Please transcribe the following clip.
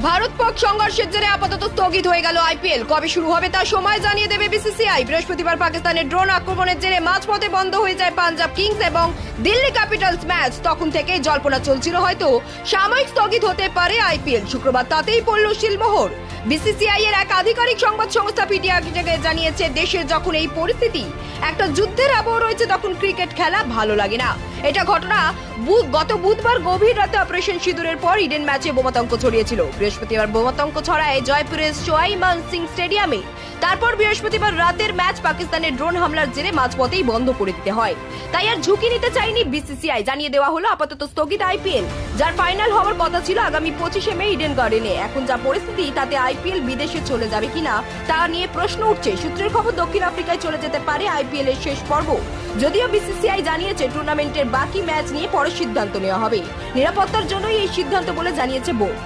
ভারত পাক সংঘর্ষের জেরে আপাতত স্থগিত হয়ে গেল আইপিএল। কবে শুরু হবে তা সময় জানিয়ে দেবে বিসিসিআই। বৃহস্পতিবার পাকিস্তানের ড্রোন আক্রমণের জেরে মাঝপথে বন্ধ হয়ে যায় পাঞ্জাব কিংস এবং দিল্লি ক্যাপিটালস ম্যাচ। তখন থেকেই জল্পনা চলছিল হয়তো সাময়িক স্থগিত হতে পারে আইপিএল। শুক্রবার তাতেই পড়ল শিলমোহর। বিসিসিআই এর এক আধিকারিক সংবাদ সংস্থা পিটিআইকে জানিয়েছে, দেশে যখন এই পরিস্থিতি, একটা যুদ্ধের আবহ রয়েছে, তখন ক্রিকেট খেলা ভালো লাগে না। এটা ঘটনা গত বুধবার গভীর রাতে অপারেশন সিঁদুরের পর ইডেন ম্যাচে বোমাতঙ্ক ছড়িয়েছিল। বৃহস্পতিবার বোমাতঙ্ক ছড়ায় জয়পুরের সোয়াইমান সিং স্টেডিয়ামে। তারপর বৃহস্পতিবার রাতের ম্যাচ পাকিস্তানের ড্রোন হামলার জেরে মাঝপথেই বন্ধ করে দিতে হয়। তাই আর ঝুঁকি নিতে চাইনি বিসিসিআই। জানিয়ে দেওয়া হলো আপাতত স্থগিত আইপিএল, যার ফাইনাল হওয়ার কথা ছিল আগামী 25শে মে ইডেন গার্ডেনে। এখন যা পরিস্থিতি, তাতে আইপিএল বিদেশে চলে যাবে কিনা তা নিয়ে প্রশ্ন উঠছে। সূত্রের খবর, দক্ষিণ আফ্রিকায় চলে যেতে পারে আইপিএল এর শেষ পর্ব। যদিও বিসিসিআই জানিয়েছে টুর্নামেন্টের বাকি ম্যাচ নিয়ে পরে সিদ্ধান্ত নেওয়া হবে। নিরাপত্তার জন্যই এই সিদ্ধান্ত বলে জানিয়েছে বোর্ড।